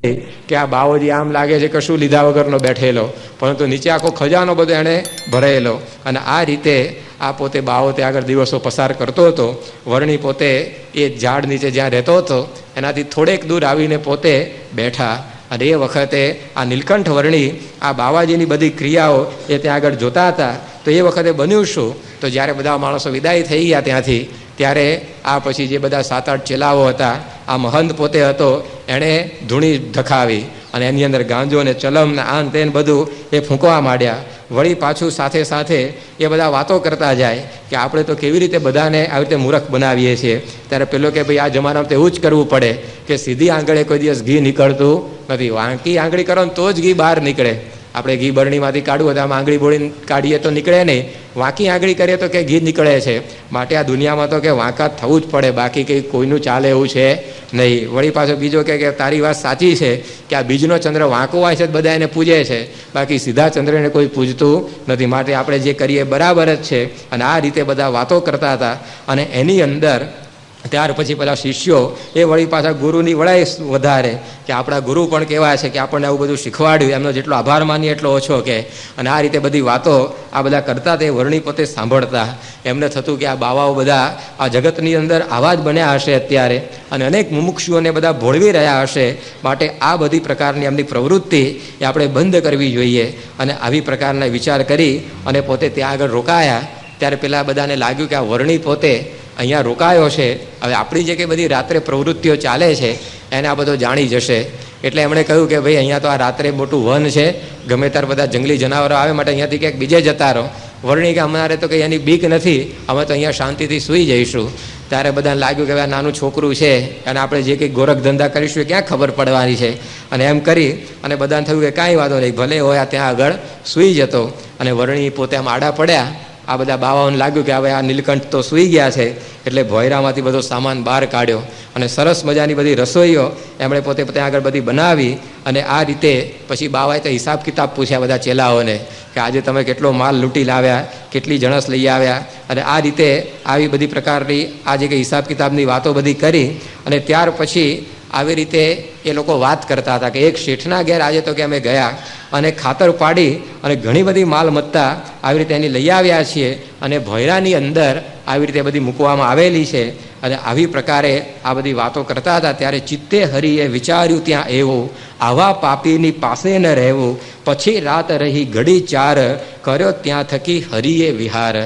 કે આ બાવોજી આમ લાગે છે કશું લીધા વગરનો બેઠેલો, પરંતુ નીચે આખો ખજાનો બધો એણે ભરાયેલો. અને આ રીતે આ પોતે બાવો તે આગળ દિવસો પસાર કરતો હતો. વર્ણી પોતે એ ઝાડ નીચે જ્યાં રહેતો હતો એનાથી થોડેક દૂર આવીને પોતે બેઠા. અને એ વખતે આ નીલકંઠ વર્ણી આ બાવાજીની બધી ક્રિયાઓ એ ત્યાં આગળ જોતા હતા. તો એ વખતે બન્યું શું, તો જ્યારે બધા માણસો વિદાય થઈ ગયા ત્યાંથી, ત્યારે આ પછી જે બધા 7-8 ચેલાઓ હતા, આ મહંત પોતે હતો, એણે ધૂણી ધખાવી અને એની અંદર ગાંજો ને ચલમ ને આન તેન બધું એ ફૂંકવા માંડ્યા. વળી પાછું સાથે સાથે એ બધા વાતો કરતા જાય કે આપણે તો કેવી રીતે બધાને આવી રીતે મૂર્ખ બનાવીએ છીએ. ત્યારે પેલો કે ભાઈ આ જમાનામાં તો એવું જ કરવું પડે કે સીધી આંગળે કોઈ દિવસ ઘી નીકળતું નથી, વાંકી આંગળી કરો ને તો જ ઘી બહાર નીકળે. આપણે ઘી બરણીમાંથી કાઢવું તો આમ આંગળી બોળીને કાઢીએ તો નીકળે નહીં, વાંકી આંગળી કરીએ તો કે ઘી નીકળે છે. માટે આ દુનિયામાં તો કે વાંકા થવું જ પડે, બાકી કંઈ કોઈનું ચાલે એવું છે નહીં. વળી પાછો બીજો કે તારી વાત સાચી છે કે આ બીજનો ચંદ્ર વાંકો હોય છે બધા એને પૂજે છે, બાકી સીધા ચંદ્રને કોઈ પૂજતું નથી. માટે આપણે જે કરીએ બરાબર જ છે. અને આ રીતે બધા વાતો કરતા હતા. અને એની અંદર ત્યાર પછી પેલા શિષ્યો એ વળી પાછા ગુરુની વડાઈ વધારે કે આપણા ગુરુ પણ કેવા છે કે આપણને આવું બધું શીખવાડ્યું, એમનો જેટલો આભાર માનીએ એટલો ઓછો કે. અને આ રીતે બધી વાતો આ બધા કરતા તે વર્ણી પોતે સાંભળતા. એમને થતું કે આ બાવાઓ બધા આ જગતની અંદર આવા જ બન્યા હશે અત્યારે, અને અનેક મુમુક્ષુઓને બધા ભોળવી રહ્યા હશે. માટે આ બધી પ્રકારની એમની પ્રવૃત્તિ એ આપણે બંધ કરવી જોઈએ. અને આવી પ્રકારના વિચાર કરી અને પોતે ત્યાં આગળ રોકાયા. ત્યારે પેલા બધાને લાગ્યું કે આ વર્ણી પોતે અહીંયા રોકાયો છે, હવે આપણી જે કંઈ બધી રાત્રે પ્રવૃત્તિઓ ચાલે છે એને આ બધો જાણી જશે. એટલે એમણે કહ્યું કે ભાઈ અહીંયા તો આ રાત્રે મોટું વન છે, ગમે ત્યારે બધા જંગલી જનાવરો આવે, માટે અહીંયાથી ક્યાંક બીજે જતા રહો. વર્ણી કે અમારે તો કંઈ એની બીક નથી, અમે તો અહીંયા શાંતિથી સૂઈ જઈશું. ત્યારે બધાને લાગ્યું કે હવે નાનું છોકરું છે અને આપણે જે કંઈ ગોરખ ધંધા કરીશું એ ક્યાં ખબર પડવાની છે. અને એમ કરી અને બધાને થયું કે કાંઈ વાંધો નહીં, ભલે હોય ત્યાં આગળ સૂઈ જતો. અને વર્ણી પોતે આમ આડા પડ્યા. આ બધા બાવાઓને લાગ્યું કે હવે આ નીલકંઠ તો સૂઈ ગયા છે, એટલે ભોયરામાંથી બધો સામાન બહાર કાઢ્યો અને સરસ મજાની બધી રસોઈઓ એમણે પોતે ત્યાં આગળ બધી બનાવી. અને આ રીતે પછી બાવાએ તો હિસાબ કિતાબ પૂછ્યા બધા ચેલાઓને કે આજે તમે કેટલો માલ લૂંટી લાવ્યા, કેટલી જણસ લઈ આવ્યા. અને આ રીતે આવી બધી પ્રકારની આ જે કંઈ હિસાબ કિતાબની વાતો બધી કરી. અને ત્યાર પછી આવી રીતે એ લોકો વાત કરતા હતા કે એક શેઠના ઘેર આજે તો કે અમે ગયા અને ખાતર પાડી અને ઘણી બધી માલ મત્તા આવી રીતે એની લઈ આવ્યા છીએ, અને ભોયરાની અંદર આવી રીતે બધી મૂકવામાં આવેલી છે. અને આવી પ્રકારે આ બધી વાતો કરતા હતા. ત્યારે ચિત્તે હરિએ વિચાર્યું ત્યાં એવું, આવા પાપીની પાસે ન રહેવું, પછી રાત રહી ઘડી 4, કર્યો ત્યાં થકી હરિએ વિહાર.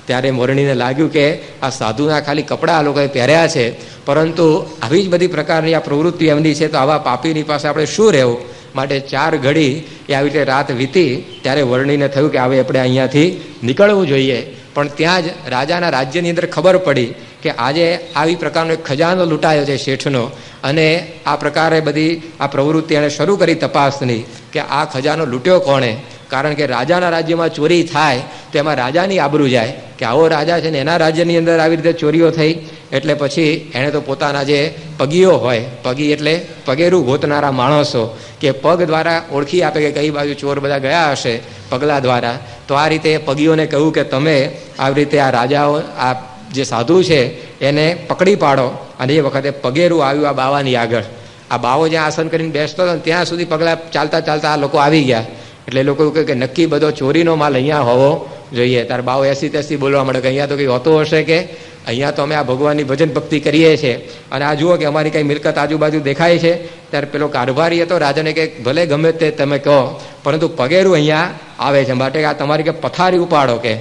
ત્યારે મોરણીને લાગ્યું કે આ સાધુના ખાલી કપડાં આ લોકોએ પહેર્યા છે, પરંતુ આવી જ બધી પ્રકારની આ પ્રવૃત્તિ એમની છે, તો આવા પાપીની પાસે આપણે શું રહેવું. માટે 4 ઘડી એ આવી રીતે રાત વીતી. ત્યારે વર્ણીને થયું કે હવે આપણે અહીંયાથી નીકળવું જોઈએ. પણ ત્યાં જ રાજાના રાજ્યની અંદર ખબર પડી કે આજે આવી પ્રકારનો એક ખજાનો લૂંટાયો છે શેઠનો. અને આ પ્રકારે બધી આ પ્રવૃત્તિ એણે શરૂ કરી તપાસની કે આ ખજાનો લૂંટ્યો કોણે. કારણ કે રાજાના રાજ્યમાં ચોરી થાય તો એમાં રાજાની આબરૂ જાય કે આવો રાજા છે ને એના રાજ્યની અંદર આવી રીતે ચોરીઓ થઈ. એટલે પછી એણે તો પોતાના જે પગીઓ હોય, પગી એટલે પગેરું ગોતનારા માણસો, કે પગ દ્વારા ઓળખી આપે કે કઈ બાજુ ચોર બધા ગયા હશે પગલા દ્વારા. તો આ રીતે પગીઓને કહ્યું કે તમે આવી રીતે આ રાજાઓ આ જે સાધુ છે એને પકડી પાડો. અને એ વખતે પગેરું આવ્યું આ બાવાની આગળ. આ બાવો જ્યાં આસન કરીને બેસતો હતો ત્યાં સુધી પગલા ચાલતા ચાલતા આ લોકો આવી ગયા. એટલે લોકો એવું કહે કે નક્કી બધો ચોરીનો માલ અહીંયા હોવો જોઈએ. ત્યારે બાવો એસી તેસી બોલવા મળે કે અહીંયા તો કંઈ હોતો હશે, કે અહીંયા તો અમે આ ભગવાનની ભજન ભક્તિ કરીએ છીએ અને આ જુઓ કે અમારી કંઈ મિલકત આજુબાજુ દેખાય છે. ત્યારે પેલો કારભારી હતો રાજાને કે ભલે ગમે તે તમે કહો, પરંતુ પગેરું અહીંયા આવે છે, માટે આ તમારી કે પથારી ઉપાડો કે.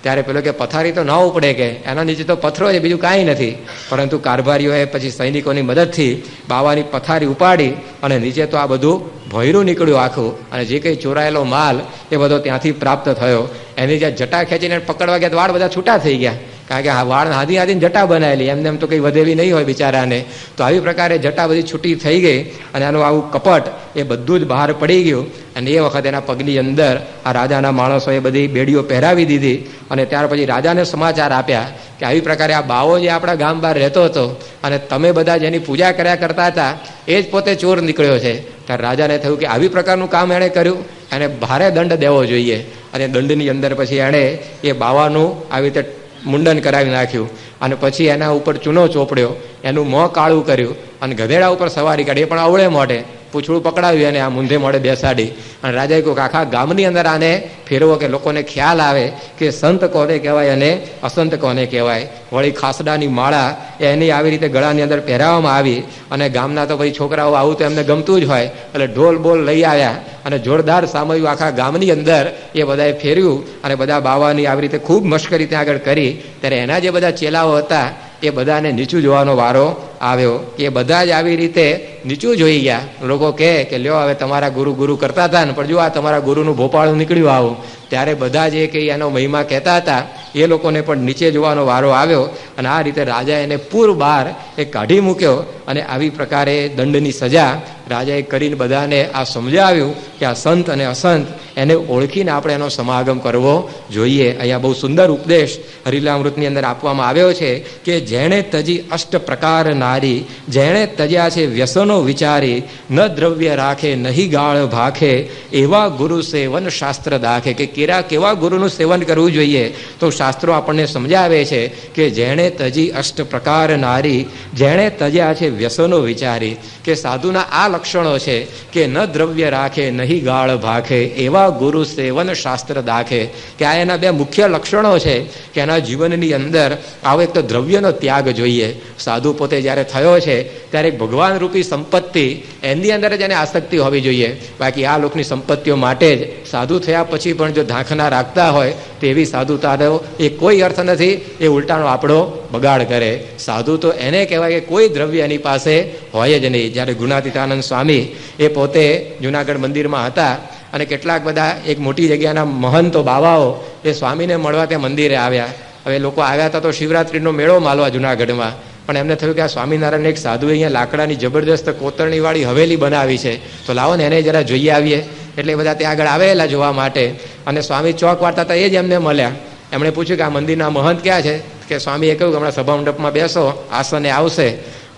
ત્યારે પેલો કે પથારી તો ના ઉપડે કે, એના નીચે તો પથ્થરો છે, બીજું કાંઈ નથી. પરંતુ કારભારીઓએ પછી સૈનિકોની મદદથી બાવાની પથારી ઉપાડી અને નીચે તો આ બધું ભોયરું નીકળ્યું આખું. અને જે કંઈ ચોરાયેલો માલ એ બધો ત્યાંથી પ્રાપ્ત થયો. એની જે જટા ખેંચીને પકડવા ગયા વાળ બધા છૂટા થઈ ગયા, કારણ કે આ વાળ હાથી હાથીને જટા બનાવેલી, એમને એમ તો કંઈ વધેલી નહીં હોય બિચારાને. તો આવી પ્રકારે જટા બધી છૂટી થઈ ગઈ અને આનું આવું કપટ એ બધું જ બહાર પડી ગયું. અને એ વખત એના પગની અંદર આ રાજાના માણસોએ બધી બેડીઓ પહેરાવી દીધી. અને ત્યાર પછી રાજાને સમાચાર આપ્યા કે આવી પ્રકારે આ બાવો જે આપણા ગામ બહાર રહેતો હતો અને તમે બધા જેની પૂજા કર્યા કરતા હતા એ જ પોતે ચોર નીકળ્યો છે. ત્યારે રાજાને થયું કે આવી પ્રકારનું કામ એણે કર્યું, એને ભારે દંડ દેવો જોઈએ. અને દંડની અંદર પછી એણે એ બાવાનું આવી રીતે મુંડન કરાવી નાખ્યું. અને પછી એના ઉપર ચૂનો ચોપડ્યો, એનું મોં કાળું કર્યું અને ગધેડા ઉપર સવારી કાઢી, એ પણ અવળે મોઢે. પૂછડું પકડાવ્યું અને આ મૂંધે મોડે બેસાડી અને રાજાએ કહ્યું કે આખા ગામની અંદર આને ફેરવો કે લોકોને ખ્યાલ આવે કે સંત કોને કહેવાય અને અસંત કોને કહેવાય. વળી ખાસડાની માળા એની આવી રીતે ગળાની અંદર પહેરાવવામાં આવી અને ગામના તો ભાઈ છોકરાઓ આવું તો એમને ગમતું જ હોય એટલે ઢોલ બોલ લઈ આવ્યા અને જોરદાર સામયું આખા ગામની અંદર એ બધાએ ફેર્યું અને બધા બાવાની આવી રીતે ખૂબ મશ્કરી ત્યાં આગળ કરી. ત્યારે એના જે બધા ચેલાઓ હતા એ બધાને નીચું જોવાનો વારો આવ્યો. એ બધા જ આવી રીતે નીચું જોઈ ગયા. લોકો કહે કે લ્યો હવે તમારા ગુરુ ગુરુ કરતા હતા ને પણ જો આ તમારા ગુરુનું ભોપાળું નીકળ્યું આવું. ત્યારે બધા જે કંઈ એનો મહિમા કહેતા હતા એ લોકોને પણ નીચે જોવાનો વારો આવ્યો અને આ રીતે રાજા એને પૂર બહાર એ કાઢી મૂક્યો અને આવી પ્રકારે દંડની સજા રાજાએ કરીને બધાને આ સમજાવ્યું કે આ સંત અને અસંત એને ઓળખીને આપણે એનો સમાગમ કરવો જોઈએ. અહીંયા બહુ સુંદર ઉપદેશ હરિલામૃતની અંદર આપવામાં આવ્યો છે કે જેણે તજી અષ્ટ પ્રકાર નારી, જેણે તજ્યા છે વ્યસનો વિચારી, ન દ્રવ્ય રાખે નહીં ગાળ ભાખે, એવા ગુરુ સેવન શાસ્ત્ર દાખે. કે કેવા ગુરુનું સેવન કરવું જોઈએ તો શાસ્ત્રો આપણને સમજાવે છે કે જેણે તજી અષ્ટ પ્રકાર નારી, જેણે તજ્યા છે વ્યસનો વિચારી. કે સાધુના આ લક્ષણો છે કે ન દ્રવ્ય રાખે નહીં ગાળ ભાખે, એવા ગુરુ સેવન શાસ્ત્ર દાખે. કે આ એના બે મુખ્ય લક્ષણો છે કે એના જીવનની અંદર આવો એક તો દ્રવ્યનો ત્યાગ જોઈએ. સાધુ પોતે જ્યારે થયો છે ત્યારે ભગવાન રૂપી સંપત્તિ એની અંદર જ એને આસક્તિ હોવી જોઈએ. બાકી આ લોકની સંપત્તિઓ માટે જ સાધુ થયા પછી પણ જો ધાંખના રાખતા હોય તો એવી સાધુતાનો એ કોઈ અર્થ નથી. એ ઉલટાનો આપણો બગાડ કરે. સાધુ તો એને કહેવાય કે કોઈ દ્રવ્ય એની પાસે હોય જ નહીં. જ્યારે ગુણાતીતાનંદ સ્વામી એ પોતે જુનાગઢ મંદિરમાં હતા અને કેટલાક બધા એક મોટી જગ્યાના મહંતો બાવાઓ એ સ્વામીને મળવા ત્યાં મંદિરે આવ્યા. હવે લોકો આવ્યા હતા તો શિવરાત્રિનો મેળો માલવા જુનાગઢમાં, પણ એમને થયું કે આ સ્વામિનારાયણ એક સાધુએ અહીંયા લાકડાની જબરદસ્ત કોતરણીવાળી હવેલી બનાવી છે તો લાવો ને એને જરા જોઈ આવીએ. એટલે બધા ત્યાં આગળ આવેલા જોવા માટે અને સ્વામી ચોક વાળતા હતા એ જ એમને મળ્યા. એમણે પૂછ્યું કે આ મંદિરના મહંત ક્યાં છે? કે સ્વામીએ કહ્યું કે હમણાં સભા મંડપમાં બેસો, આસને આવશે.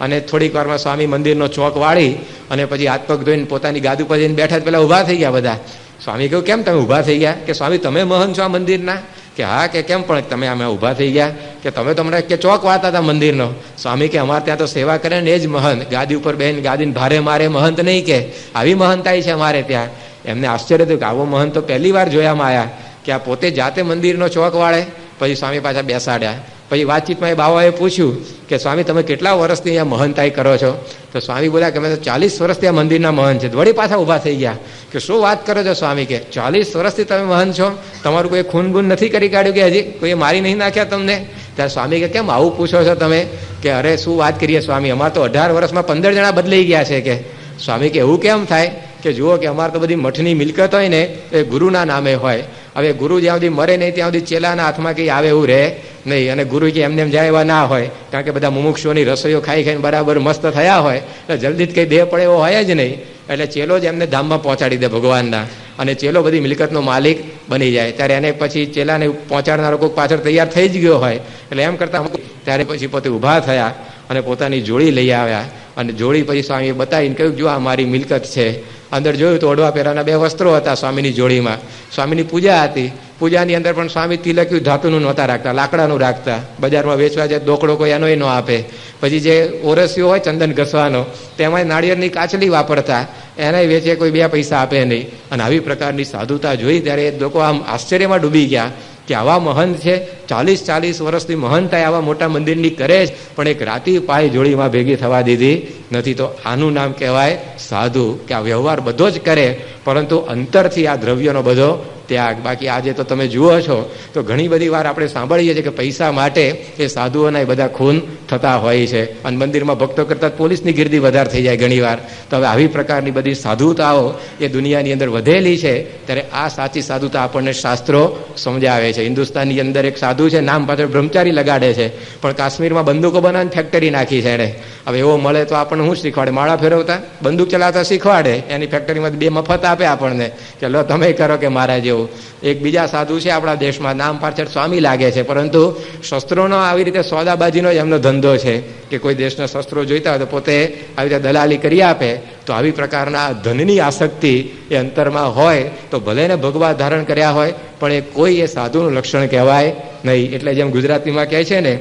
અને થોડીક વારમાં સ્વામી મંદિરનો ચોક વાળી અને પછી હાથ પગ ધોઈને પોતાની ગાદી પર જઈને બેઠા પેલા ઊભા થઈ ગયા બધા. સ્વામી કહ્યું કેમ તમે ઊભા થઈ ગયા? કે સ્વામી તમે મહંત છો આ મંદિરના? કે હા. કે કેમ પણ તમે અમે ઊભા થઈ ગયા? કે તમે તો હમણાં કે ચોક વાળતા હતા મંદિરનો. સ્વામી કે અમારે ત્યાં તો સેવા કરે ને એ જ મહંત, ગાદી ઉપર બેન ગાદીને ભારે મારે મહંત નહીં. કે આવી મહંતાઈ છે અમારે ત્યાં. એમને આશ્ચર્ય થયું કે આવો મહંત તો પહેલી વાર જોયામાં આવ્યા કે આ પોતે જાતે મંદિરનો ચોક વાળે. પછી સ્વામી પાછા બેસાડ્યા. પછી વાતચીતમાં એ બાવાએ પૂછ્યું કે સ્વામી તમે કેટલા વર્ષથી અહીંયા મહંતાઈ કરો છો? તો સ્વામી બોલ્યા કે અમે તો 40 વર્ષથી આ મંદિરના મહંત છે. વળી પાછા ઊભા થઈ ગયા કે શું વાત કરો છો સ્વામી? કે 40 વર્ષથી તમે મહંત છો, તમારું કોઈ ખૂન બૂન નથી કરી કાઢ્યું કે હજી કોઈ મારી નહીં નાખ્યા તમને? ત્યારે સ્વામી કે કેમ આવું પૂછો છો તમે? કે અરે શું વાત કરીએ સ્વામી, અમારે તો 18 વર્ષમાં 15 જણા બદલાઈ ગયા છે. કે સ્વામી કે એવું કેમ થાય? કે જુઓ કે અમારે તો બધી મઠની મિલકત હોય ને એ ગુરુના નામે હોય. હવે ગુરુ જ્યાં સુધી મરે નહીં ત્યાં સુધી ચેલાના હાથમાં કંઈ આવે એવું રહે નહીં. અને ગુરુ કે એમને એમ જાય એવા ના હોય, કારણ કે બધા મુમુક્ષુઓની રસોઈઓ ખાઈ ખાઈને બરાબર મસ્ત થયા હોય એટલે જલ્દી જ કંઈ દેહ પડે એવો હોય જ નહીં. એટલે ચેલો જ એમને ધામમાં પહોંચાડી દે ભગવાનના, અને ચેલો બધી મિલકતનો માલિક બની જાય. ત્યારે એને પછી ચેલાને પહોંચાડનારો કોઈ પાછળ તૈયાર થઈ જ ગયો હોય એટલે એમ કરતા ત્યારે પછી પોતે ઊભા થયા અને પોતાની જોડી લઈ આવ્યા. અને જોડી પછી સ્વામીએ બતાવીને કહ્યું જો આ મારી મિલકત છે. અંદર જોયું તો ઓઢવા પહેરાના 2 વસ્ત્રો હતા સ્વામીની જોડીમાં. સ્વામીની પૂજા હતી. પૂજાની અંદર પણ સ્વામી તિલક્યું ધાતુનું નહોતા રાખતા, લાકડાનું રાખતા. બજારમાં વેચવા જાય દોકડો કોઈ એનોય ન આપે. પછી જે ઓરસિયો હોય ચંદન ઘસવાનો તેમાં નાળિયેરની કાચલી વાપરતા, એને વેચે કોઈ 2 પૈસા આપે નહીં. અને આવી પ્રકારની સાધુતા જોઈ ત્યારે લોકો આમ આશ્ચર્યમાં ડૂબી ગયા કે આવા મહંત છે, 40 વર્ષથી મહંતાઈ આવા મોટા મંદિરની કરે જ, પણ એક રાતી પાય જોડીમાં ભેગી થવા દીધી નથી. તો આનું નામ કહેવાય સાધુ. કે આ વ્યવહાર બધો જ કરે પરંતુ અંતરથી આ દ્રવ્યનો બધો ત્યાગ. બાકી આજે તો તમે જુઓ છો તો ઘણી બધી વાર આપણે સાંભળીએ છીએ કે પૈસા માટે એ સાધુઓના બધા ખૂન થતા હોય છે અને મંદિરમાં ભક્તો કરતાં પોલીસની ગીર્દી વધારે થઈ જાય ઘણી વાર. તો હવે આવી પ્રકારની બધી સાધુતાઓ એ દુનિયાની અંદર વધેલી છે. ત્યારે આ સાચી સાધુતા આપણને શાસ્ત્રો સમજાવે છે. હિન્દુસ્તાનની અંદર એક સાધુ છે, નામ પાછળ બ્રહ્મચારી લગાડે છે, પણ કાશ્મીરમાં બંદૂકો બનાવીને ફેક્ટરી નાખી છે એણે. હવે એવો મળે તો આપણને શું શીખવાડે? માળા ફેરવતા, બંદૂક ચલાવતા શીખવાડે. એની ફેક્ટરીમાં 2 મફત આપે આપણને કે લો તમે કરો કે મારા જેવું. એક બીજા સાધુ છે આપણા દેશમાં, નામ પાછળ સ્વામી લાગે છે, પરંતુ શસ્ત્રોનો આવી રીતે સોદાબાજીનો જ એમનો ધંધો છે કે કોઈ દેશના શસ્ત્રો જોઈતા હોય તો પોતે આવી રીતે દલાલી કરી આપે. તો આવી પ્રકારના ધનની આસક્તિ એ અંતરમાં હોય તો ભલે ને ભગવા ધારણ કર્યા હોય પણ એ કોઈ એ સાધુનું લક્ષણ કહેવાય નહીં. એટલે જેમ ગુજરાતીમાં કહે છે ને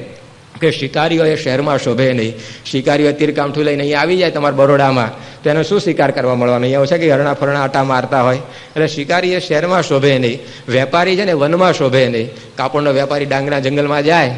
કે શિકારીઓ એ શહેરમાં શોભે નહીં. શિકારીઓ તીરકામઠું લઈને અહીંયા આવી જાય તમારા બરોડામાં, તો એનો શું શિકાર કરવા મળવાનો? અહીંયા છે કે હરણા ફરણા આટા મારતા હોય. એટલે શિકારી એ શહેરમાં શોભે નહીં. વેપારી છે ને વનમાં શોભે નહીં. કાપડનો વેપારી ડાંગના જંગલમાં જાય,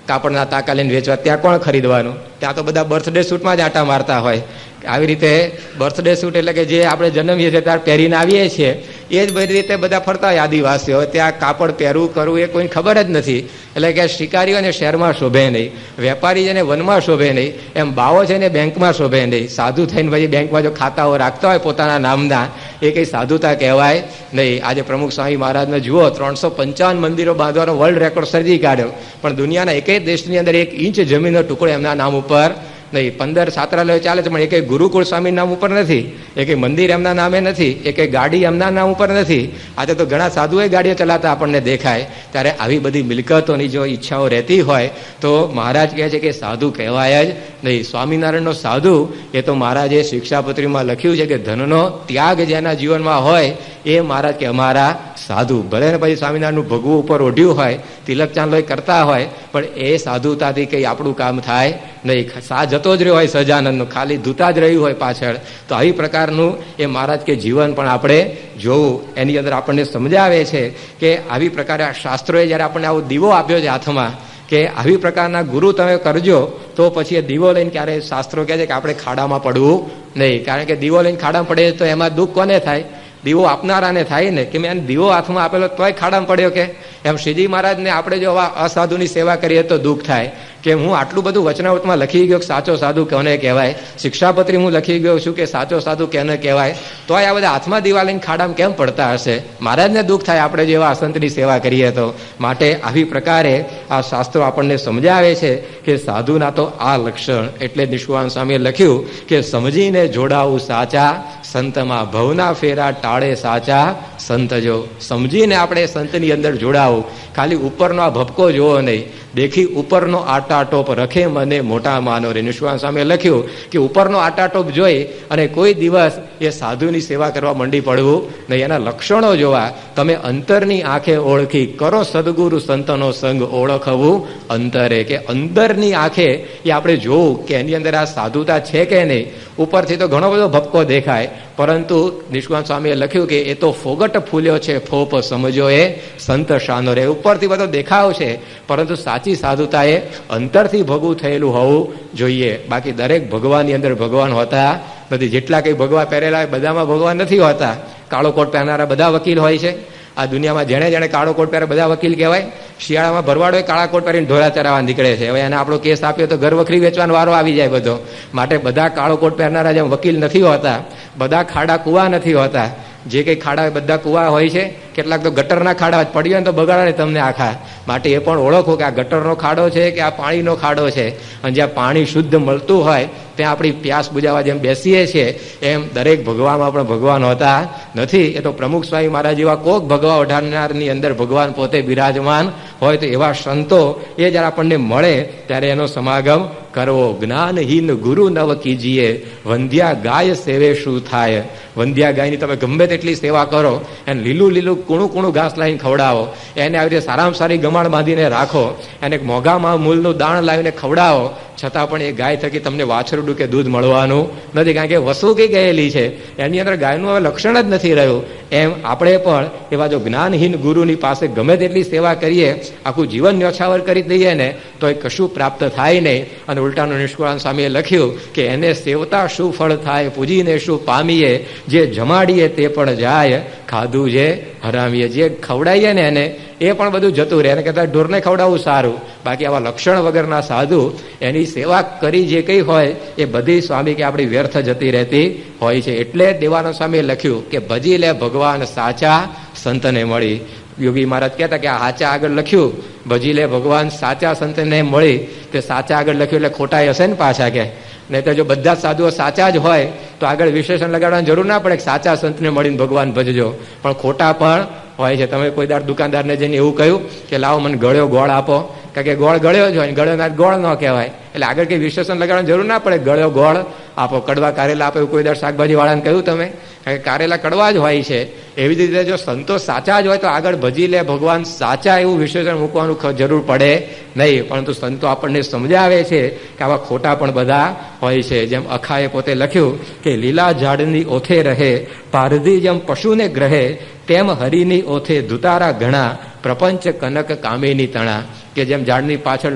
કાપડના તાકા લઈને વેચવા, ત્યાં કોણ ખરીદવાનું? ત્યાં તો બધા બર્થડે સૂટમાં જ આટા મારતા હોય. આવી રીતે બર્થડે સૂટ એટલે કે જે આપણે જન્મીએ છીએ ત્યારે પહેરીને આવીએ છીએ, એ જ બધી રીતે બધા ફરતા હોય આદિવાસીઓ. ત્યાં કાપડ પહેરવું કરવું એ કોઈને ખબર જ નથી. એટલે કે શિકારીઓને શહેરમાં શોભે નહીં, વેપારી છે ને વનમાં શોભે નહીં, એમ બાવો છે ને બેંકમાં શોભે નહીં. સાધુ થઈને પછી બેંકમાં જો ખાતાઓ રાખતા હોય પોતાના નામના, એ કંઈ સાધુતા કહેવાય નહીં. આજે પ્રમુખ સ્વામી મહારાજને જુઓ, 355 મંદિરો બાંધવાનો વર્લ્ડ રેકોર્ડ સર્જી કાઢ્યો, પણ દુનિયાના એકેય દેશની અંદર 1 ઇંચ જમીનનો ટુકડો એમના નામ ઉપર નહીં. 15 છાત્રાલયો ચાલે છે, પણ એકેય ગુરુકુળ સ્વામી નામ ઉપર નથી, એકેય મંદિર એમના નામે નથી, એકેય ગાડી એમના નામ ઉપર નથી. આજે તો ઘણા સાધુએ ગાડીઓ ચલાવતા આપણને દેખાય. ત્યારે આવી બધી મિલકતોની જો ઈચ્છાઓ રહેતી હોય તો મહારાજ કહે છે કે સાધુ કહેવાય જ નહીં. સ્વામિનારાયણનો સાધુ એ તો મહારાજે શિક્ષાપત્રીમાં લખ્યું છે કે ધનનો ત્યાગ જેના જીવનમાં હોય એ મહારાજ કે અમારા સાધુ. ભલે ને પછી સ્વામિનારાયણનું ભગવું ઉપર ઓઢ્યું હોય, તિલક ચાંદલોય કરતા હોય, પણ એ સાધુતાથી કંઈ આપણું કામ થાય નહીં. સા જતો જ રહ્યો હોય સહજાનંદનું, ખાલી ધૂતા જ રહ્યું હોય પાછળ. તો આવી પ્રકારનું એ મહારાજ કે જીવન પણ આપણે જોવું. એની અંદર આપણને સમજાવે છે કે આવી પ્રકારે આ શાસ્ત્રોએ જ્યારે આપણને આવો દીવો આપ્યો છે હાથમાં, કે આવી પ્રકારના ગુરુ તમે કરજો, તો પછી એ દીવો લઈને ક્યારે શાસ્ત્રો કહે છે કે આપણે ખાડામાં પડવું નહીં. કારણ કે દીવો લઈને ખાડામાં પડે તો એમાં દુઃખ કોને થાય? દીવો આપનારાને થાય ને. કે મેં દીવો હાથમાં આપેલો તોય ખાડામાં પડ્યો. કે એમ શ્રીજી મહારાજને આપણે જો આવા અસાધુની સેવા કરીએ તો દુઃખ થાય. કે હું આટલું બધું વચનાવૃતમાં લખી ગયો કે સાચો સાધુ કોને કહેવાય, શિક્ષાપત્રી હું લખી ગયો છું કે સાચો સાધુ કેને કહેવાય, તોય આ બધા હાથમાં દીવા લઈને ખાડામાં કેમ પડતા હશે? મહારાજને દુઃખ થાય આપણે જેવા અસંતની સેવા કરીએ તો. માટે આવી પ્રકારે આ શાસ્ત્રો આપણને સમજાવે છે કે સાધુના તો આ લક્ષણ. એટલે નિષ્કાળ સ્વામીએ લખ્યું કે સમજીને જોડાવું સાચા સંતમાં, ભવના ફેરા ટાળે સાચા સંત જો. સમજીને આપણે સંતની અંદર જોડાવું. ખાલી ઉપરનો આ ભપકો જોવો નહીં. દેખી ઉપરનો આટાટોપ રખે મને મોટા માનો રે. નિષ્કાળ સ્વામીએ લખ્યું કે ઉપરનો આટાટોપ જોઈ અને કોઈ દિવસ એ સાધુની સેવા કરવા મંડી પડવું નહીં. એના લક્ષણો જોવા. તમે અંતરની આંખે ઓળખી કરો સદગુરુ સંતનો સંગ ઓળખવું અંતરે. કે અંદરની આંખે એ આપણે જોવું કે એની અંદર આ સાધુતા છે કે નહીં. ઉપરથી તો ઘણો બધો ભપકો દેખાય, પરંતુ નિષ્કાળ સ્વામીએ લખ્યું કે એ તો ફોગટ ફૂલ્યો છે ફોપ સમજો એ સંત શાનો રે. ઉપરથી બધો દેખાવ છે, પરંતુ સાચી સાધુતા એ અંતરથી ભગવું થયેલું હોવું જોઈએ. બાકી દરેક ભગવાનની અંદર ભગવાન હોતા નથી. જેટલા કંઈ ભગવા પહેરેલા હોય બધામાં ભગવાન નથી હોતા. કાળો કોટ પહેરનારા બધા વકીલ હોય છે. આ દુનિયામાં જેણે જેણે કાળો કોટ પહેરે બધા વકીલ કહેવાય. શિયાળામાં ભરવાડો કાળા કોટ પહેરીને ઢોરા ચરાવવા નીકળે છે. હવે એને આપણો કેસ આપ્યો તો ઘર વખરી વેચવાનો વારો આવી જાય બધો. માટે બધા કાળો કોટ પહેરનારા જેમ વકીલ નથી હોતા, બધા ખાડા કુવા નથી હોતા. જે કંઈ ખાડા બધા કુવા હોય છે, કેટલાક તો ગટરના ખાડા પડ્યો ને તો બગાડે તમને આખા. માટે એ પણ ઓળખો કે આ ગટરનો ખાડો છે કે આ પાણીનો ખાડો છે. અને જ્યાં પાણી શુદ્ધ મળતું હોય ત્યાં આપણી પ્યાસ બુજાવવા જેમ બેસીએ છીએ, એમ દરેક ભગવામાં પણ ભગવાન હોતા નથી. એ તો પ્રમુખ સ્વામી મહારાજ જેવા કોક ભગવા ઓઢારનારની અંદર ભગવાન પોતે બિરાજમાન હોય. તો એવા સંતો એ જ્યારે આપણને મળે ત્યારે એનો સમાગમ કરવો. જ્ઞાનહીન ગુરુ નવ કીજીએ, વંધ્યા ગાય સેવે શું થાય. વંધ્યા ગાયની તમે ગમે તેટલી સેવા કરો, એને લીલું લીલું કૂણું કૂણું ઘાસ લાવીને ખવડાવો, એને આવી રીતે સારામાં સારી ગમાણ બાંધીને રાખો, એને મોઘામાં મૂલનું દાણ લાવીને ખવડાવો, છતાં પણ એ ગાય થકી તમને વાછરડું કે દૂધ મળવાનું નથી. કારણ કે વસુ કઈ ગયેલી છે, એની અંદર ગાયનું હવે લક્ષણ જ નથી રહ્યું. એમ આપણે પણ એવા જો જ્ઞાનહીન ગુરુની પાસે ગમે તેટલી સેવા કરીએ, આખું જીવન ન્યોછાવર કરી દઈએ ને, તો એ કશું પ્રાપ્ત થાય નહીં. અને ઉલટાનું નિષ્કાળ સ્વામીએ લખ્યું કે એને સેવતા શું ફળ થાય, પૂજીને શું પામીએ, જે જમાડીએ તે પણ જાય, ખાધું જે હરામીએ. જે ખવડાવીએ ને એને એ પણ બધું જતું રહે. એને કહેતા ઢોરને ખવડાવવું સારું. બાકી આવા લક્ષણ વગરના સાધુ એની સેવા કરી જે કંઈ હોય એ બધી સ્વામી કે આપણી વ્યર્થ જતી રહેતી હોય છે. એટલે દેવાનંદ સ્વામીએ લખ્યું કે ભજી લે ભગવાન સાચા સંતને મળી. યોગી મહારાજ કહેતા કે આ સાચા આગળ લખ્યું, ભજી લે ભગવાન સાચા સંતને મળી. તે સાચા આગળ લખ્યું એટલે ખોટા હશે ને પાછા કે. નહીં તો જો બધા સાધુઓ સાચા જ હોય તો આગળ વિશેષણ લગાડવાની જરૂર ના પડે કે સાચા સંતને મળીને ભગવાન ભજજો. પણ ખોટા પણ હોય છે. તમે કોઈ દાડ દુકાનદારને જઈને એવું કહ્યું કે લાવો મને ગળ્યો ગોળ આપો, કારણ કે ગોળ ગળ્યો જ હોય, ગળ્યો ના ગોળ ન કહેવાય. એટલે આગળ કંઈ વિશેષણ લગાડવાની જરૂર ના પડે, ગળ્યો ગોળ આપો. કડવા કારેલા આપો એવું કોઈ દાડ શાકભાજી વાળાને કહ્યું તમે? કારણ કે કારેલા કડવા જ હોય છે. એવી જ રીતે જો સંતો સાચા જ હોય તો આગળ ભજી લે ભગવાન સાચા એવું વિશેષણ મૂકવાનું જરૂર પડે નહીં. પરંતુ સંતો આપણને સમજાવે છે કે આવા ખોટા પણ બધા હોય છે. જેમ અખાએ પોતે લખ્યું કે લીલા ઝાડની ઓથે રહે, પારધી જેમ પશુને ગ્રહે, તેમ હરિની ઓથે ધુતારા ઘણા, પ્રપંચ કનક કામિની તણા. કે જેમ ઝાડની પાછળ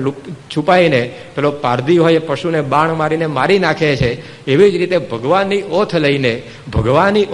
છુપાઈને પેલો પારધી હોય પશુને બાણ મારીને મારી નાખે છે, એવી જ રીતે ભગવાનની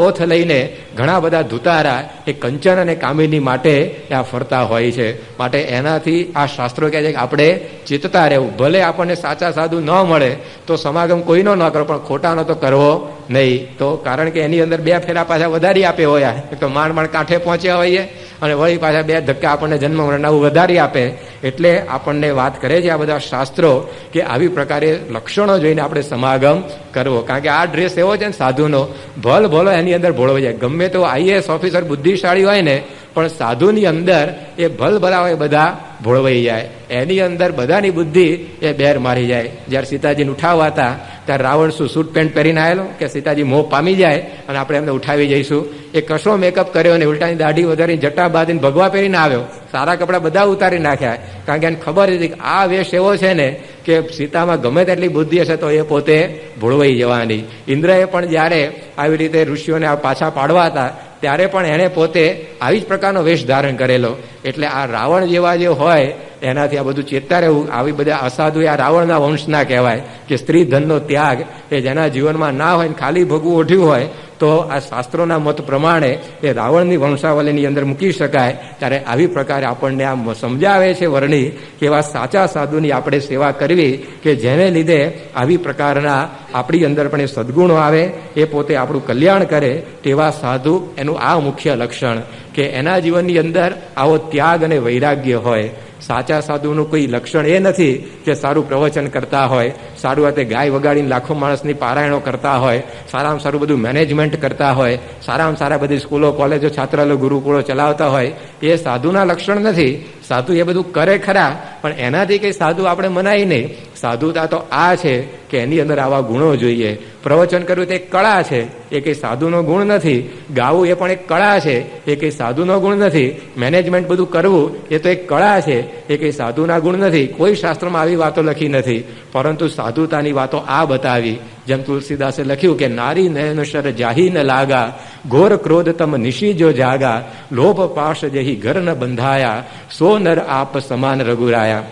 ઓથ લઈને ઘણા બધા ધુતારા એ કંચન અને કામિની માટે આ ફરતા હોય છે. માટે એનાથી આ શાસ્ત્રો કહે છે કે આપણે ચિંતતા રહેવું. ભલે આપણને સાચા સાધુ ન મળે તો સમાગમ કોઈનો ન કરો, પણ ખોટાનો તો કરવો નહીં. તો કારણ કે એની અંદર 2 ફેરા પાછા વધારી આપે હોય, એક તો માંડ કાંઠે પહોંચ્યા હોઈએ અને વળી પાછા 2 ધક્કા આપણને જન્મ નવું વધારી આપે. એટલે આપણને વાત કરે છે આ બધા શાસ્ત્રો કે આવી પ્રકારે લક્ષણો જોઈને આપણે સમાગમ કરવો. કારણ કે આ ડ્રેસ એવો છે ને સાધુનો, ભલો એની અંદર ભોળવાઈ જાય. ગમે તો આઈએએસ ઓફિસર બુદ્ધિશાળી હોય ને, પણ સાધુની અંદર એ ભલા હોય બધા ભોળવાઈ જાય. એની અંદર બધાની બુદ્ધિ એ બેર મારી જાય. જ્યારે સીતાજીને ઉઠાવવા હતા ત્યારે રાવણ શું સૂટ પેન્ટ પહેરીને આવેલો કે સીતાજી મોહ પામી જાય અને આપણે એમને ઉઠાવી જઈશું. એ કશો મેકઅપ કર્યો ને ઉલટાની દાઢી વધારી જટા બાંધીને ભગવા પહેરીને આવ્યો. સારા કપડા બધા ઉતારી નાખ્યા. કારણ કે એને ખબર હતી કે આ વેશ એવો છે ને કે સીતામાં ગમે તેટલી બુદ્ધિ હશે તો એ પોતે ભોળવાઈ જવાની. ઇન્દ્રએ પણ જ્યારે આવી રીતે ઋષિઓને પાછા પાડવા હતા ત્યારે પણ એણે પોતે આવી જ પ્રકારનો વેશ ધારણ કરેલો. એટલે આ રાવણ જેવા જે હોય એનાથી આ બધું ચેતતા રહેવું. આવી બધા અસાધુ આ રાવણના વંશના કહેવાય કે સ્ત્રી ધનનો ત્યાગ એ જેના જીવનમાં ના હોય ને ખાલી ભગવું ઓઢ્યું હોય તો આ શાસ્ત્રોના મત પ્રમાણે એ રાવણની વંશાવલીની અંદર મૂકી શકાય. ત્યારે આવી પ્રકારે આપણને આ સમજાવે છે વર્ણી કે એવા સાચા સાધુની આપણે સેવા કરવી કે જેને લીધે આવી પ્રકારના આપણી અંદર પણ એ સદગુણો આવે, એ પોતે આપણું કલ્યાણ કરે. તેવા સાધુ એનું આ મુખ્ય લક્ષણ કે એના જીવનની અંદર આવો ત્યાગ અને વૈરાગ્ય હોય. સાચા સાધુનું કોઈ લક્ષણ એ નથી કે સારું પ્રવચન કરતા હોય, સારું આ ગાય વગાડીને લાખો માણસની પારાયણો કરતા હોય, સારામાં સારું બધું મેનેજમેન્ટ કરતા હોય, સારામાં સારા બધી સ્કૂલો કોલેજો છાત્રાલયો ગુરુકુળો ચલાવતા હોય. એ સાધુના લક્ષણ નથી. સાધુ એ બધું કરે ખરા, પણ એનાથી કંઈ સાધુ આપણે મનાય નહીં. સાધુતા તો આ છે કે એની અંદર આવા ગુણો જોઈએ. પ્રવચન કરવું તે એક કળા છે, એ કંઈ સાધુનો ગુણ નથી. ગાવું એ પણ એક કળા છે, એ કંઈ સાધુનો ગુણ નથી. મેનેજમેન્ટ બધું કરવું એ તો એક કળા છે, એ કંઈ સાધુના ગુણ નથી. કોઈ શાસ્ત્રમાં આવી વાતો લખી નથી, પરંતુ સાધુતાની વાતો આ બતાવી. જેમ તુલસીદાસે લખ્યું કે નારી નયન શર જાહી ન લાગા, ઘોર ક્રોધ તમ નિશી જો જાગા, લોભ પાશ જહી ઘર ન બંધાયા, સો નર આપ સમાન રઘુરાયા.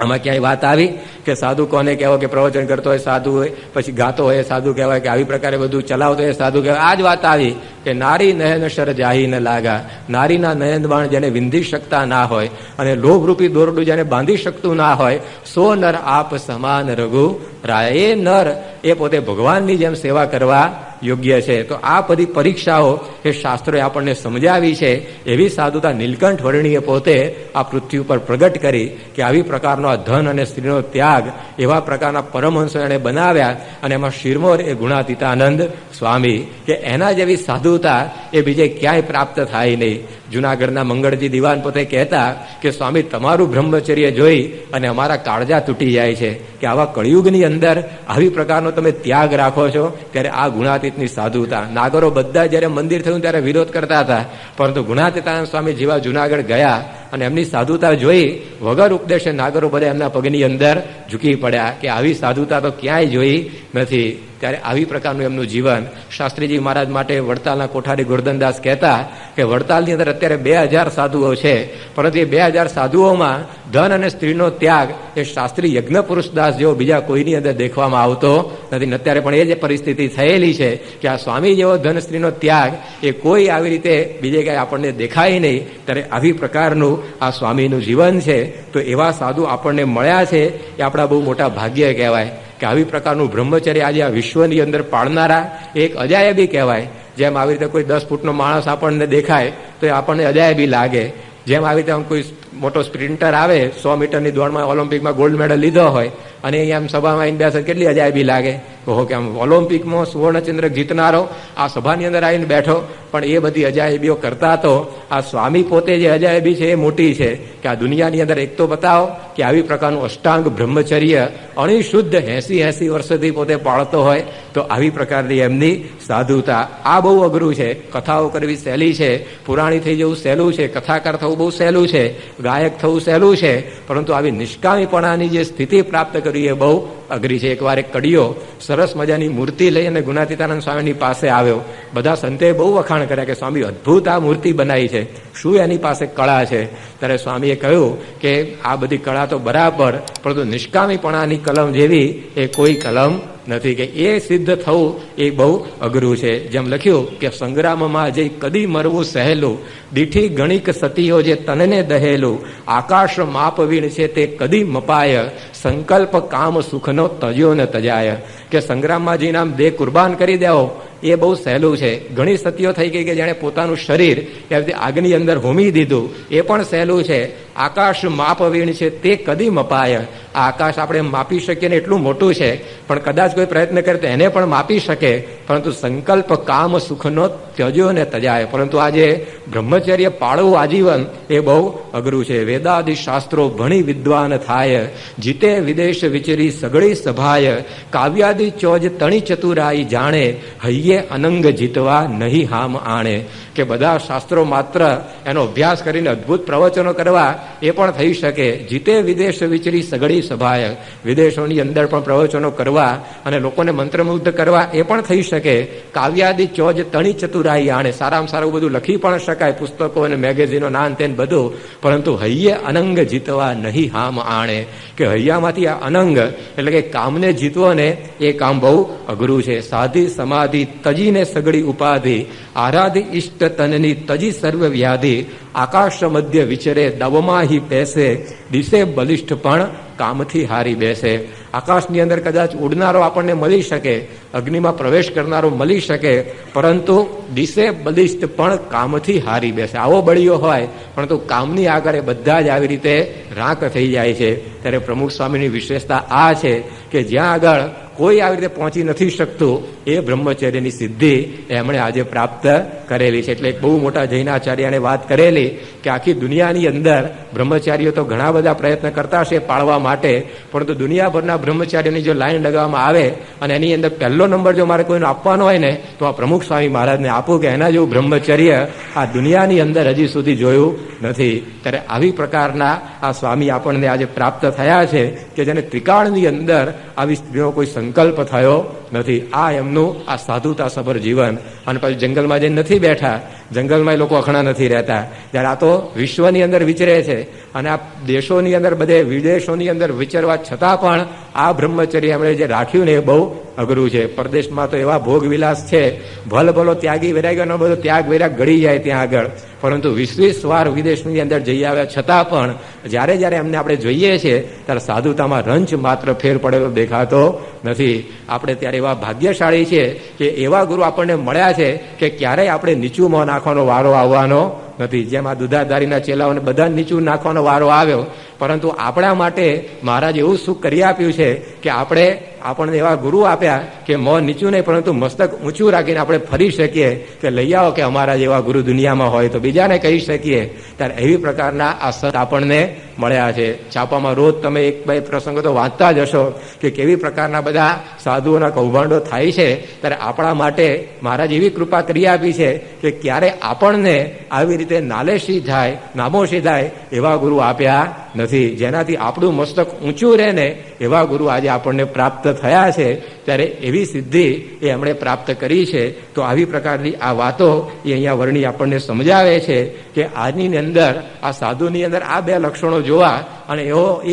આમાં ક્યાંય વાત આવી કે સાધુ કોને કહેવો કે પ્રવચન કરતો હોય સાધુ હોય, પછી ગાતો હોય સાધુ કહેવાય, કે આવી પ્રકારે બધું ચલાવતો હોય સાધુ કહેવાય. આ જ વાત આવી કે નારી નયન શર જાહી ન લાગા. નારીના નયન બાણ જેને વિંધી શકતા ના હોય અને લોભરૂપી દોરડું જેને બાંધી શકતું ના હોય, સો નર આપ સમાન રઘુ રાય. એ નર એ પોતે ભગવાનની જેમ સેવા કરવા યોગ્ય છે. તો આ બધી પરીક્ષાઓ એ શાસ્ત્રોએ આપણને સમજાવી છે. એવી સાધુતા નીલકંઠ વર્ણીએ પોતે આ પૃથ્વી ઉપર પ્રગટ કરી કે આવી પ્રકારનો આ ધન અને સ્ત્રીનો ત્યાગ એવા પ્રકારના પરમહંસો એણે બનાવ્યા. અને એમાં શિરમોર એ ગુણાતીતાનંદ સ્વામી કે એના જેવી સાધુતા એ બીજે ક્યાંય પ્રાપ્ત થાય નહીં. જુનાગઢના મંગળજી દિવાન પોતે કહેતા કે સ્વામી તમારું બ્રહ્મચર્ય જોઈ અને અમારા કાળજા તૂટી જાય છે કે આવા કળિયુગની અંદર આવી પ્રકારનો તમે ત્યાગ રાખો છો. ત્યારે આ ગુણાતીતની સાધુતા. નાગરો બધા જ્યારે મંદિર થયું ત્યારે વિરોધ કરતા હતા, પરંતુ ગુણાતીતાનંદ સ્વામી જેવા જુનાગઢ ગયા અને એમની સાધુતા જોઈ વગર ઉપદેશે નાગરો બધા એમના પગની અંદર ઝૂકી પડ્યા કે આવી સાધુતા તો ક્યાંય જોઈ નથી. ત્યારે આવી પ્રકારનું એમનું જીવન. શાસ્ત્રીજી મહારાજ માટે વડતાલના કોઠારી ગોરધનદાસ કહેતા કે વડતાલની અંદર અત્યારે 2000 સાધુઓ છે, પરંતુ એ 2000 સાધુઓમાં ધન અને સ્ત્રીનો ત્યાગ એ શાસ્ત્રી યજ્ઞ પુરુષદાસ જેવો બીજા કોઈની અંદર દેખવામાં આવતો નથી. અત્યારે પણ એ જ પરિસ્થિતિ થયેલી છે કે આ સ્વામી જેવો ધન સ્ત્રીનો ત્યાગ એ કોઈ આવી રીતે બીજે કાંઈ આપણને દેખાય નહીં. ત્યારે આવી પ્રકારનું આ સ્વામીનું જીવન છે. તો એવા સાધુ આપણને મળ્યા છે એ આપણા બહુ મોટા ભાગ્ય કહેવાય કે આવી પ્રકારનું બ્રહ્મચર્ય આજે આ વિશ્વની અંદર પાળનારા એક અજાયબી કહેવાય. જેમ આવી રીતે કોઈ 10 ફૂટનો માણસ આપણને દેખાય તો એ આપણને અજાયબી લાગે. જેમ આવી રીતે કોઈ મોટો સ્પ્રિન્ટર આવે 100 મીટરની દોડમાં ઓલિમ્પિકમાં ગોલ્ડ મેડલ લીધો હોય અને અહીંયા સભામાં આવીને બેસે કેટલી અજાયબી લાગે કહો કે આમ ઓલિમ્પિકમાં સુવર્ણચંદ્રક જીતનારો આ સભાની અંદર આવીને બેઠો, પણ એ બધી અજાયબીઓ કરતા તો આ સ્વામી પોતે જે અજાયબી છે એ મોટી છે કે આ દુનિયાની અંદર એક તો બતાવો કે આવી પ્રકારનું અષ્ટાંગ બ્રહ્મચર્ય અણિશુદ્ધ 80 વર્ષથી પોતે પાળતો હોય તો આવી પ્રકારની એમની સાધુતા. આ બહુ અઘરું છે. કથાઓ કરવી સહેલી છે, પુરાણી થઈ જવું સહેલું છે, કથાકાર થવું બહુ સહેલું છે, ગાયક થવું સહેલું છે, પરંતુ આવી નિષ્કામીપણાની જે સ્થિતિ પ્રાપ્ત કરવી એ બહુ અઘરી છે. એકવાર એક કડીઓ સરસ મજાની મૂર્તિ લઈ અને ગુણાતીતાનંદ સ્વામીની પાસે આવ્યો. બધા સંતે બહુ વખાણ કર્યા કે સ્વામી અદ્ભુત આ મૂર્તિ બનાવી છે, શું એની પાસે કળા છે? ત્યારે સ્વામીએ કહ્યું કે આ બધી કળા તો બરાબર, પરંતુ નિષ્કામીપણાની કલમ જેવી એ કોઈ કલમ નથી, કે એ સિદ્ધ થવું એ બહુ અઘરું છે. જેમ લખ્યું કે સંગ્રામમાં જઈ કદી મરવું સહેલું, દીઠી ગણિક સતીઓ જે તનને દહેલું, આકાશ માપવીણ છે તે કદી મપાય, સંકલ્પ કામ સુખનો તજ્યો ને તજાય. કે સંગ્રામમાં જઈને આમ દેહ કુરબાન કરી દેવો એ બહુ સહેલું છે. ઘણી સતીઓ થઈ ગઈ કે જેણે પોતાનું શરીર એ આગની અંદર હોમી દીધું, એ પણ સહેલું છે. આકાશ માપવીણ છે તે કદી મપાય, આ આકાશ આપણે માપી શકીએ ને એટલું મોટું છે, પણ કદાચ કોઈ પ્રયત્ન કરે તો એને પણ માપી શકે, પરંતુ સંકલ્પ કામ સુખનો ત્યજ્યો ને તજાય. પરંતુ આજે બ્રહ્મચર્ય પાળવું આજીવન એ બહુ અઘરું છે. વેદાદિ શાસ્ત્રો ભણી વિદ્વાન થાય, જીતે વિદેશ વિચરી સગળી સભાય, કાવ્યાદિ ચોજ તણી ચતુરાઈ જાણે, હૈયે અનંગ જીતવા નહીં હામ આણે. કે બધા શાસ્ત્રો માત્ર એનો અભ્યાસ કરીને અદ્ભુત પ્રવચનો કરવા એ પણ થઈ શકે. જીતે વિદેશ વિચરી સગળી સભાય, વિદેશોની અંદર પણ પ્રવચનો કરવા અને લોકોને મંત્રમુગ્ધ કરવા એ પણ થઈ શકે. કાવ્યાદિ ચોજ તણી ચતુરાઈ આણે, સારામાં સારું બધું લખી પણ શકાય, પુસ્તકો અને મેગેઝીનો નાન તેન બધું, પરંતુ હૈયે અનંગ જીતવા નહીં હામ આણે. કે હૈયામાંથી આ અનંગ એટલે કે કામને જીતવો ને એ કામ બહુ અઘરું છે. સાધી સમાધિ તજીને સગળી ઉપાધિ, આરાધિ ઇષ્ટ તનની તજી સર્વ વ્યાધિ, આકાશ મધ્ય વિચરે દવમાં પેસે, દિશે બલિષ્ઠ પણ કામથી હારી બેસે. આકાશની અંદર કદાચ ઉડનારો આપણને મળી શકે, અગ્નિમાં પ્રવેશ કરનારો મળી શકે, પરંતુ દિશે બલિષ્ઠ પણ કામથી હારી બેસે. આવો બળિયો હોય પરંતુ કામની આગળ બધા જ આવી રીતે રાંક થઈ જાય છે. ત્યારે પ્રમુખ સ્વામીની વિશેષતા આ છે કે જ્યાં આગળ કોઈ આવી રીતે પહોંચી નથી શકતું એ બ્રહ્મચર્યની સિદ્ધિ એમણે આજે પ્રાપ્ત કરેલી છે. એટલે એક બહુ મોટા જૈનાચાર્યને વાત કરેલી કે આખી દુનિયાની અંદર બ્રહ્મચારીઓ તો ઘણા બધા પ્રયત્ન કરતા છે પાળવા માટે, પરંતુ દુનિયાભરના બ્રહ્મચારીઓની જો લાઈન લગાવવામાં આવે અને એની અંદર પહેલો નંબર જો મારે કોઈને આપવાનો હોય ને તો આ પ્રમુખ સ્વામી મહારાજને આપું, કે એના જેવું બ્રહ્મચર્ય આ દુનિયાની અંદર હજી સુધી જોયું નથી. ત્યારે આવી પ્રકારના આ સ્વામી આપણને આજે પ્રાપ્ત થયા છે કે જેને ત્રિકાળની અંદર આવી સ્ત્રીનો કોઈ સંકલ્પ થયો નથી. આ એમનું આ સાધુતા સભર જીવન. અને પછી જંગલમાં જઈને નથી બેઠા, જંગલમાં લોકો અખણા નથી રહેતા, જ્યારે આ તો વિશ્વની અંદર વિચરે છે અને આ દેશોની અંદર બધે વિદેશોની અંદર વિચરવા છતાં પણ આ બ્રહ્મચર્ય એમણે જે રાખ્યું ને એ બહુ અઘરું છે. પરદેશમાં તો એવા ભોગ વિલાસ છે, ભલ ભલો ત્યાગી વૈરાગ્યનો બધો ત્યાગ વૈરાગ ગળી જાય ત્યાં આગળ, પરંતુ 20 વાર વિદેશની અંદર જઈ આવ્યા છતાં પણ જ્યારે જ્યારે એમને આપણે જોઈએ છીએ ત્યારે સાધુતામાં રંચ માત્ર ફેર પડેલો દેખાતો નથી. આપણે ત્યારે એવા ભાગ્યશાળી છીએ કે એવા ગુરુ આપણને મળ્યા છે કે ક્યારેય આપણે નીચું મોં નાખવાનો વારો આવવાનો નથી. જેમ આ દુધાધારીના ચેલાઓને બધા નીચું નાખવાનો વારો આવ્યો, પરંતુ આપણા માટે મહારાજ એવું સુખ કરી આપ્યું છે કે આપણને એવા ગુરુ આપ્યા કે મોં નીચું નહીં પરંતુ મસ્તક ઊંચું રાખીને આપણે ફરી શકીએ કે લઈ આવો કે અમારા જેવા ગુરુ દુનિયામાં હોય તો બીજાને કહી શકીએ. ત્યારે એવી પ્રકારના આ સત આપણને મળ્યા છે. છાપામાં રોજ તમે એક બે પ્રસંગો તો વાંચતા જ હશો કે કેવી પ્રકારના બધા સાધુઓના કૌભાંડો થાય છે. ત્યારે આપણા માટે મહારાજ એવી કૃપા કરી આપી છે કે ક્યારે આપણને આવી રીતે નાલેશી થાય, નામોશી થાય એવા ગુરુ આપ્યા નથી. જેનાથી આપણું મસ્તક ઊંચું રહે ને એવા ગુરુ આજે આપણને પ્રાપ્ત થયા છે. ત્યારે એવી સિદ્ધિ એ એમણે પ્રાપ્ત કરી છે. તો આવી પ્રકારની આ વાતો એ અહીંયા વર્ણી આપણને સમજાવે છે કે આજની અંદર આ સાધુની અંદર આ બે લક્ષણો જોવા અને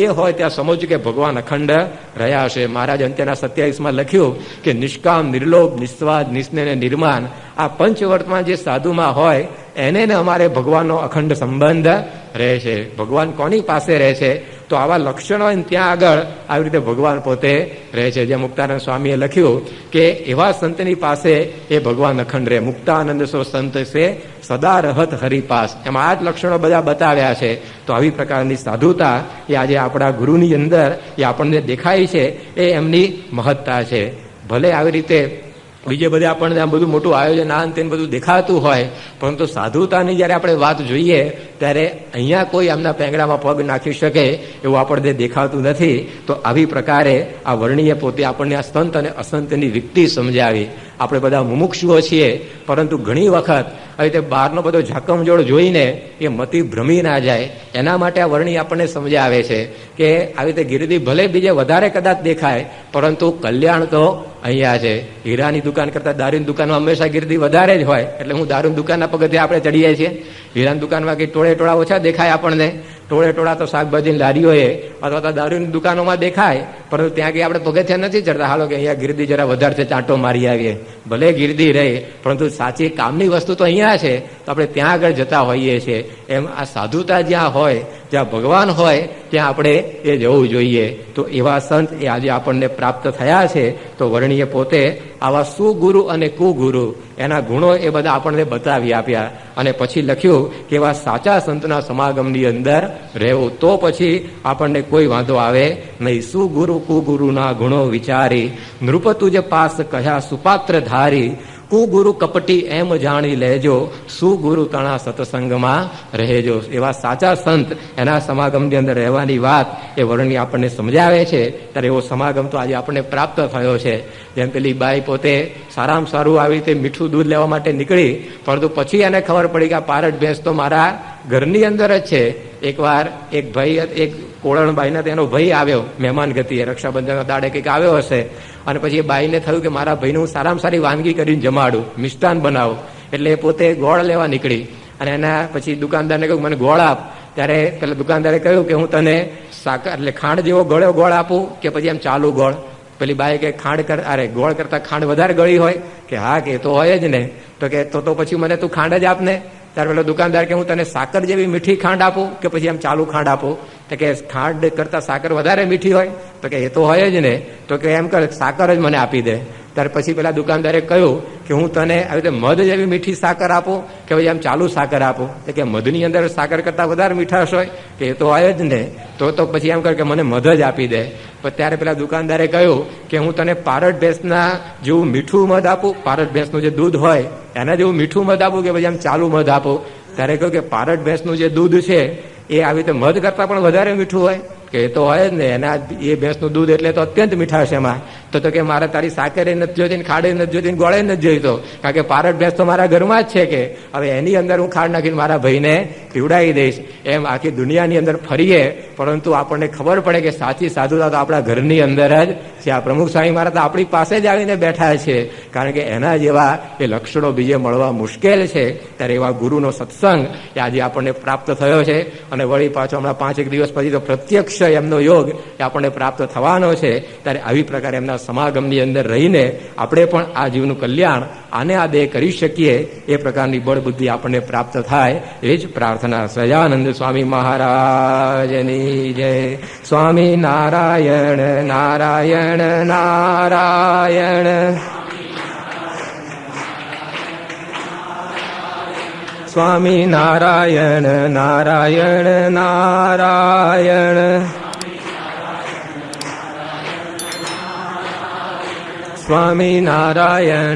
એ હોય ત્યાં સમજવું કે ભગવાન અખંડ રહ્યા હશે. મહારાજ અંત્યના 27માં લખ્યું કે નિષ્કામ, નિર્લોભ, નિસ્વાદ, નિસ્નેહ, નિર્માન આ પંચવર્તમાં જે સાધુમાં હોય એને ને અમારે ભગવાનનો અખંડ સંબંધ રહે છે. ભગવાન કોની પાસે રહે છે? તો આવા લક્ષણો ત્યાં આગળ આવી રીતે ભગવાન પોતે રહે છે. જે મુક્તાનંદ સ્વામીએ લખ્યું કે એવા સંતની પાસે એ ભગવાન અખંડ રહે. મુક્તાનંદ સો સંત છે સદા રહત હરિપાસ. એમાં આ જ લક્ષણો બધા બતાવ્યા છે. તો આવી પ્રકારની સાધુતા એ આજે આપણા ગુરુની અંદર એ આપણને દેખાય છે. એ એમની મહત્તા છે. ભલે આવી રીતે બીજે બધે આપણને આમ બધું મોટું આયોજન આ તેને બધું દેખાતું હોય, પરંતુ સાધુતાની જ્યારે આપણે વાત જોઈએ ત્યારે અહીંયા કોઈ એમના પેંગડામાં પગ નાખી શકે એવું આપણને દેખાતું નથી. તો આવી પ્રકારે આ વર્ણીએ પોતે આપણને આ સંત અને અસંતની વિકતિ સમજાવી. આપણે બધા મુમુક્ષુઓ છીએ, પરંતુ ઘણી વખત આવી રીતે બહારનો બધો ઝાકમજોળ જોઈને એ મતિ ભ્રમી ના જાય એના માટે આ વર્ણી આપણને સમજાવે છે કે આવી રીતે ગિરદી ભલે બીજે વધારે કદાચ દેખાય, પરંતુ કલ્યાણ તો અહીંયા છે. હીરાની દુકાન કરતા દારૂની દુકાનમાં હંમેશા ગિરદી વધારે જ હોય, એટલે હું દારૂની દુકાનના પગથિયે આપણે ચડીએ છીએ. હીરાની દુકાનમાં કંઈ ટોળે ટોળા ઓછા દેખાય આપણને. ટોળે ટોળા તો શાકભાજીની લારીઓએ અથવા તો દારૂની દુકાનોમાં દેખાય, પરંતુ ત્યાં કંઈ આપણે પગથિયા નથી ચડતા. હાલો કે અહીંયા ગિરદી જરા વધારે છે, ચાંટો મારી આવીએ. ભલે ગિરદી રહે, પરંતુ સાચી કામની વસ્તુ તો અહીંયા છે, તો આપણે ત્યાં આગળ જતા હોઈએ છીએ. એમ આ સાધુતા જ્યાં હોય, જ્યાં ભગવાન હોય, ત્યાં આપણે એ જવું જોઈએ. તો એવા સંત એ આજે આપણને પ્રાપ્ત થયા છે. તો વર્ણીએ પોતે આવા સુગુરુ અને કુગુરુ એના ગુણો એ બધા આપણને બતાવી આપ્યા, અને પછી લખ્યું કે એવા સાચા સંતના સમાગમની અંદર રહેવું, તો પછી આપણને કોઈ વાંધો આવે નહીં. સુગુરુ કુગુરુના ગુણો વિચારી, નૃપ તુજ પાસ કહ્યા સુપાત્ર ધારી, કુગુરુ કપટી એમ જાણી લેજો, સુગુરુ તણા સત્સંગમાં રહેજો. એવા સાચા સંત એના સમાગમની અંદર રહેવાની વાત એ વર્ણની આપણને સમજાવે છે. ત્યારે એવો સમાગમ તો આજે આપણને પ્રાપ્ત થયો છે. જેમ પેલી બાઈ પોતે સારામાં સારું આવી રીતે મીઠું દૂધ લેવા માટે નીકળી, પરંતુ પછી એને ખબર પડી કે આ પારટ ભેંસ તો મારા ઘરની અંદર જ છે. એકવાર એક ભાઈ, એક કોળણબાઈને તેનો ભાઈ આવ્યો મહેમાન ગતિએ, રક્ષાબંધનના દાડે કંઈક આવ્યો હશે, અને પછી એ બાઈને થયું કે મારા ભાઈને હું સારામાં સારી વાનગી કરીને જમાડું, મિષ્ટાન બનાવું. એટલે એ પોતે ગોળ લેવા નીકળી, અને એના પછી દુકાનદારને કહ્યું મને ગોળ આપ. ત્યારે પેલા દુકાનદારે કહ્યું કે હું તને સાકર એટલે ખાંડ જેવો ગળ્યો ગોળ આપું કે પછી એમ ચાલુ ગોળ? પેલી બાઈ કે ગોળ કરતા ખાંડ વધારે ગળી હોય? કે હા, કે એ તો હોય જ ને. તો કે તો પછી મને તું ખાંડ જ આપ ને. ત્યારે પેલો દુકાનદાર કે હું તને સાકર જેવી મીઠી ખાંડ આપું કે પછી એમ ચાલુ ખાંડ આપું? તો કે ખાંડ કરતા સાકર વધારે મીઠી હોય. તો કે એ તો હોય જ ને. તો કે એમ કર, સાકર જ મને આપી દે. ત્યારે પછી પેલા દુકાનદારે કહ્યું કે હું તને આવી રીતે મધ જેવી મીઠી સાકર આપું કે પછી આમ ચાલુ સાકર આપું? તો કે મધની અંદર સાકર કરતા વધારે મીઠાશ હોય. કે એ તો હોય જ ને. તો પછી એમ કર કે મને મધ જ આપી દે. પણ ત્યારે પેલા દુકાનદારે કહ્યું કે હું તને પારટ ભેંસના જેવું મીઠું મધ આપું, પારટ ભેંસનું જે દૂધ હોય એના જેવું મીઠું મધ આપું કે પછી આમ ચાલુ મધ આપું? ત્યારે કહ્યું કે પારટ ભેંસનું જે દૂધ છે એ આવી રીતે મધ કરતા પણ વધારે મીઠું હોય. કે એ તો હોય જ ને. એના એ ભેંસનું દૂધ એટલે તો અત્યંત મીઠાશ એમાં. તો કે મારે તારી સાકરે નથી જોઈતી, ખાડે નથી જોઈતી, ગોળે નથી જોઈતો, કારણ કે પારટ ભેંસ તો મારા ઘરમાં જ છે. કે હવે એની અંદર હું ખાડ નાખીને મારા ભાઈને પીવડાવી દઈશ. એમ આખી દુનિયાની અંદર ફરીએ, પરંતુ આપણને ખબર પડે કે સાચી સાધુતા તો આપણા ઘરની અંદર જ છે. આ પ્રમુખ સ્વામી મહારાજ તો આપણી પાસે જ આવીને બેઠા છે, કારણ કે એના જેવા એ લક્ષણો બીજે મળવા મુશ્કેલ છે. ત્યારે એવા ગુરુનો સત્સંગ એ આજે આપણને પ્રાપ્ત થયો છે. અને વળી પાછો હમણાં 5 દિવસ પછી તો પ્રત્યક્ષ એમનો યોગ એ આપણને પ્રાપ્ત થવાનો છે. ત્યારે આવી પ્રકારે એમના સમાગમની અંદર રહીને આપણે પણ આ જીવનું કલ્યાણ આને આ દેહ કરી શકીએ, એ પ્રકારની બળ બુદ્ધિ આપણને પ્રાપ્ત થાય, એ જ પ્રાર્થના. સહજાનંદ સ્વામી મહારાજની જય. સ્વામી નારાયણ નારાયણ નારાયણ. સ્વામી નારાયણ નારાયણ નારાયણ. સ્વામી નારાયણ